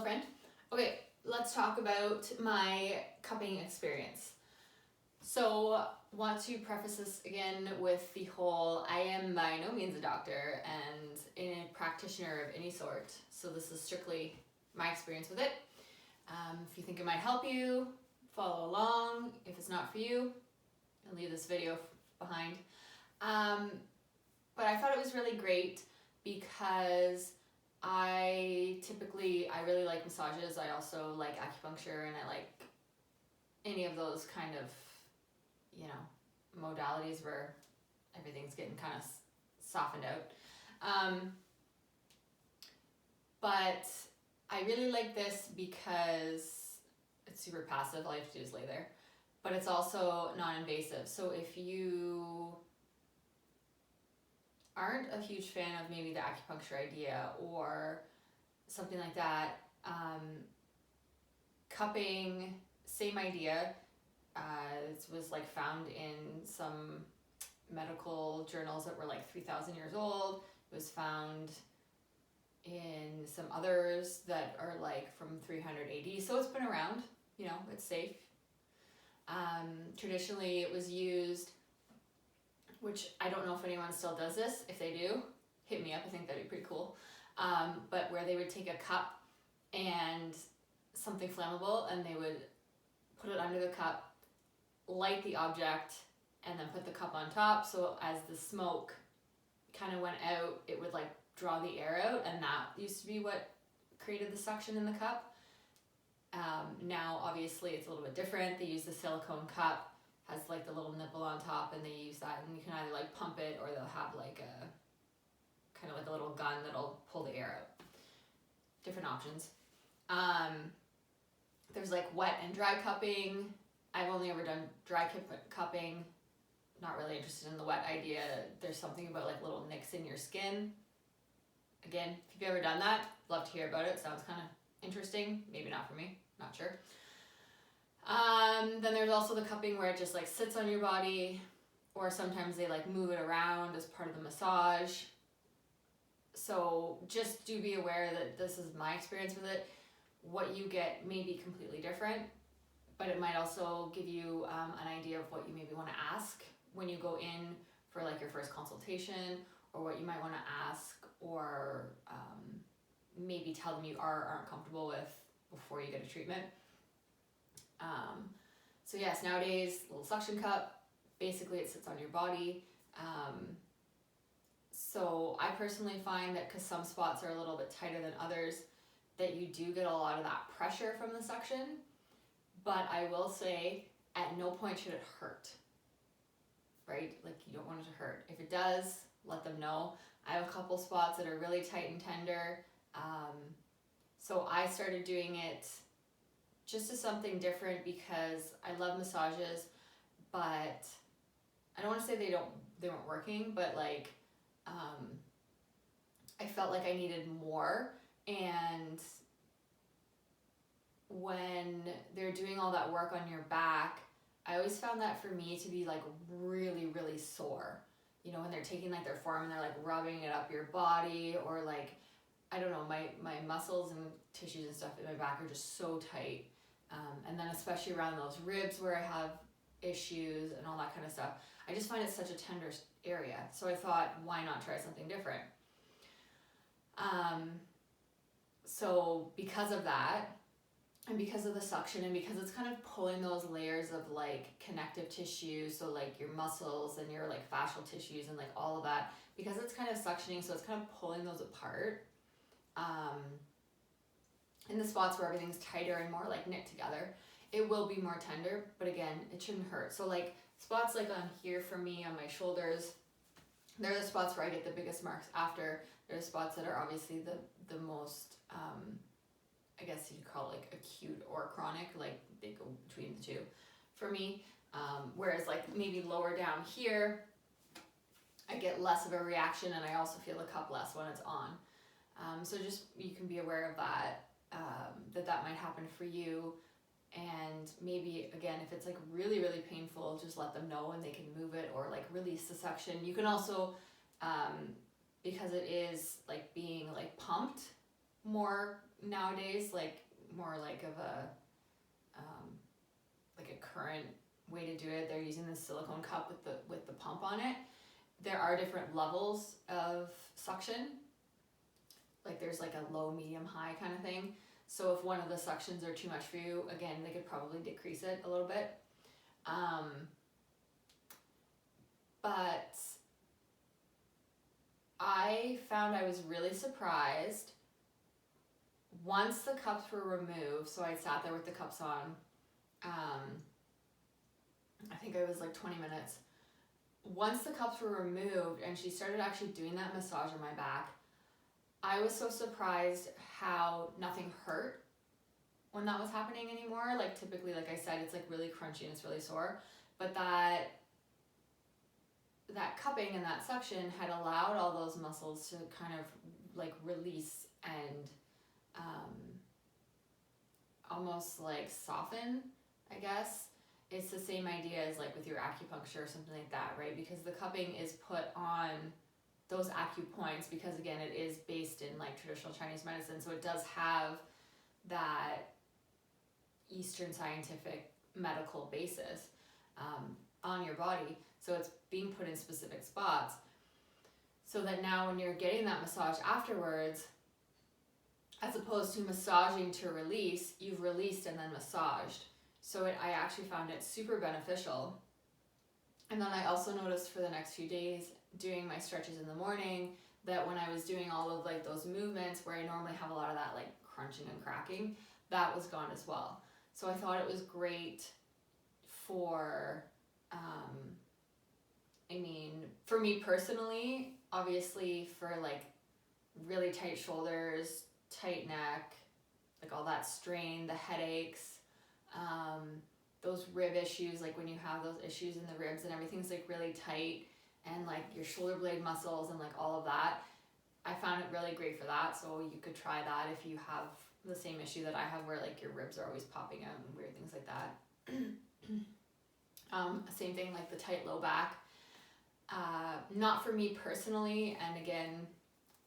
friend. Okay, let's talk about my cupping experience. So, want to preface this again with the whole I am by no means a doctor and a practitioner of any sort. So, this is strictly my experience with it. If you think it might help you, follow along. If it's not for you, I'll leave this video behind. But I thought it was really great because I really like massages. I also like acupuncture, and I like any of those kind of, modalities where everything's getting kind of softened out. But I really like this because it's super passive. All you have to do is lay there. But it's also non-invasive. So if you aren't a huge fan of maybe the acupuncture idea or something like that, cupping, same idea. It was found in some medical journals that were 3,000 years old. It was found in some others that are from 300 AD. So it's been around, it's safe. Traditionally it was used, which I don't know if anyone still does this. If they do, hit me up. I think that'd be pretty cool. But where they would take a cup and something flammable, and they would put it under the cup, light the object, and then put the cup on top. So as the smoke kind of went out, it would draw the air out, and that used to be what created the suction in the cup. Now obviously it's a little bit different. They use the silicone cup, has the little nipple on top, and they use that, and you can either pump it, or they'll have a kind of a little gun that'll pull the air out. Different options. There's wet and dry cupping. I've only ever done dry cupping. Not really interested in the wet idea. There's something about little nicks in your skin. Again, if you've ever done that, love to hear about it. Sounds kind of interesting. Maybe not for me. Not sure. Then there's also the cupping where it just sits on your body, or sometimes they move it around as part of the massage. So just do be aware that this is my experience with it. What you get may be completely different, but it might also give you an idea of what you maybe want to ask when you go in for your first consultation, or what you might want to ask, or maybe tell them you aren't comfortable with before you get a treatment. So yes, nowadays, little suction cup, basically it sits on your body. So I personally find that because some spots are a little bit tighter than others, that you do get a lot of that pressure from the suction. But I will say, at no point should it hurt, right? You don't want it to hurt. If it does, let them know. I have a couple spots that are really tight and tender. So I started doing it just as something different because I love massages, but I don't want to say they weren't working, but I felt like I needed more. And when they're doing all that work on your back, I always found that for me to be really, really sore. When they're taking their forearm and they're rubbing it up your body, or I don't know, my muscles and tissues and stuff in my back are just so tight. And then especially around those ribs where I have issues and all that kind of stuff. I just find it such a tender area. So I thought, why not try something different? So because of that, and because of the suction, and because it's kind of pulling those layers of connective tissue, so your muscles and your fascial tissues and all of that, because it's kind of suctioning, so it's kind of pulling those apart. In the spots where everything's tighter and more knit together, it will be more tender, but again, it shouldn't hurt. So spots on here for me on my shoulders, they're the spots where I get the biggest marks after. They're the spots that are obviously the most, I guess you'd call it acute or chronic, they go between the two for me. Whereas maybe lower down here, I get less of a reaction, and I also feel the cup less when it's on. So just, you can be aware of that, that might happen for you. And maybe, again, if it's really, really painful, just let them know and they can move it, or release the suction. You can also, because it is being pumped, more nowadays, like more like of a current way to do it. They're using the silicone cup with the pump on it. There are different levels of suction. Like there's like a low, medium, high kind of thing. So if one of the suctions are too much for you, again, they could probably decrease it a little bit. But I found I was really surprised once the cups were removed. So I sat there with the cups on. I think it was like 20 minutes. Once the cups were removed and she started actually doing that massage on my back, I was so surprised how nothing hurt when that was happening anymore. Like typically, like I said, it's like really crunchy and it's really sore, but that cupping and that suction had allowed all those muscles to kind of like release and almost like soften, I guess. It's the same idea as like with your acupuncture or something like that, right? Because the cupping is put on those acupoints because again, it is based in like traditional Chinese medicine. So it does have that Eastern scientific medical basis on your body. So it's being put in specific spots. So that now when you're getting that massage afterwards, as opposed to massaging to release, you've released and then massaged. So I actually found it super beneficial. And then I also noticed for the next few days doing my stretches in the morning that when I was doing all of like those movements where I normally have a lot of that like crunching and cracking, that was gone as well. So I thought it was great for, for me personally, obviously for like really tight shoulders, tight neck, like all that strain, the headaches, those rib issues, like when you have those issues in the ribs and everything's like really tight and like your shoulder blade muscles and like all of that, I found it really great for that. So you could try that if you have the same issue that I have where like your ribs are always popping out and weird things like that. Same thing like the tight low back. Not for me personally, and again,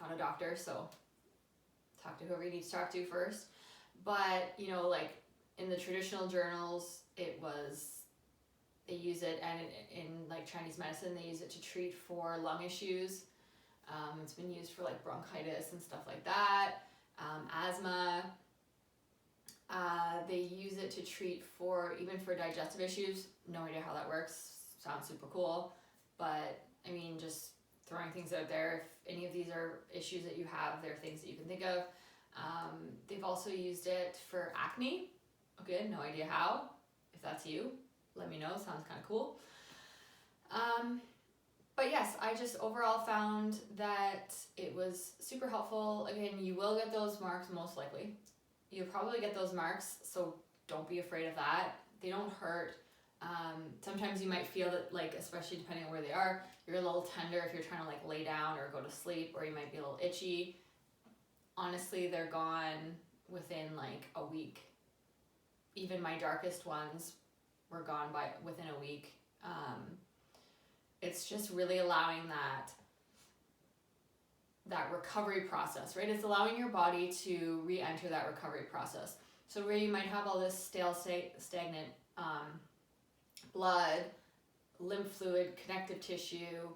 not a doctor, so talk to whoever you need to talk to first. But you know, like in the traditional journals, they use it, and in like Chinese medicine, they use it to treat for lung issues. It's been used for like bronchitis and stuff like that, asthma. They use it to treat even for digestive issues. No idea how that works. Sounds super cool, but I mean, just throwing things out there. If any of these are issues that you have, they're things that you can think of. They've also used it for acne. Okay, no idea how. If that's you, let me know. Sounds kind of cool. But yes, I just overall found that it was super helpful. Again, you will get those marks most likely. You'll probably get those marks, so don't be afraid of that. They don't hurt. Sometimes you might feel that, like, especially depending on where they are, you're a little tender if you're trying to like lay down or go to sleep, or you might be a little itchy. Honestly, they're gone within like a week. Even my darkest ones were gone within a week. It's just really allowing that recovery process, right? It's allowing your body to re-enter that recovery process. So where you might have all this stale, stagnant blood, lymph fluid, connective tissue,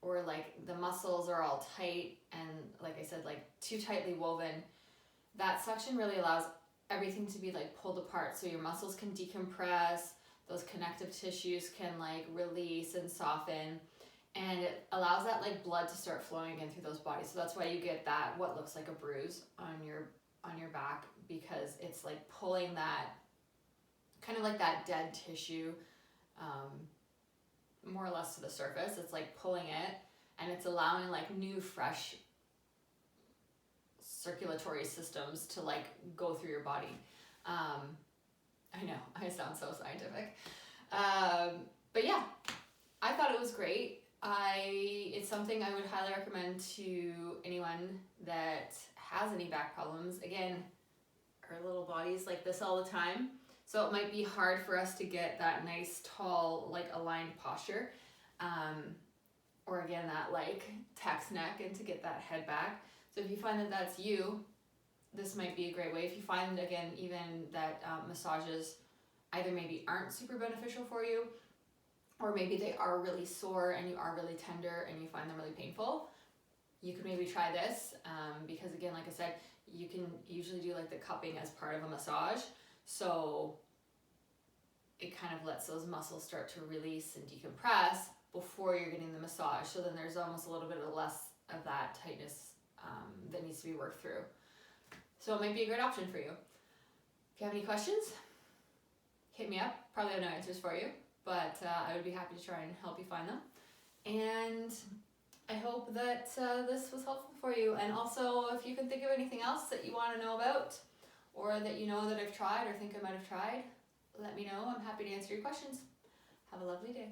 or like the muscles are all tight and, like I said, like too tightly woven, that suction really allows everything to be like pulled apart, so your muscles can decompress, those connective tissues can like release and soften, and it allows that like blood to start flowing again through those bodies. So that's why you get that what looks like a bruise on your back, because it's like pulling that kind of like that dead tissue more or less to the surface. It's like pulling it, and it's allowing like new fresh circulatory systems to like go through your body. I know I sound so scientific, but yeah, I thought it was great. It's something I would highly recommend to anyone that has any back problems. Again, our little bodies like this all the time, so it might be hard for us to get that nice tall like aligned posture, or again, that like text neck, and to get that head back. So if you find that that's you, this might be a great way. If you find, again, even that massages either maybe aren't super beneficial for you, or maybe they are really sore and you are really tender and you find them really painful, you could maybe try this, because again, like I said, you can usually do like the cupping as part of a massage, so it kind of lets those muscles start to release and decompress before you're getting the massage, so then there's almost a little bit of less of that tightness that needs to be worked through. So it might be a great option for you. If you have any questions, hit me up. Probably have no answers for you, but I would be happy to try and help you find them. And I hope that this was helpful for you. And also, if you can think of anything else that you want to know about, or that you know that I've tried or think I might have tried, let me know. I'm happy to answer your questions. Have a lovely day.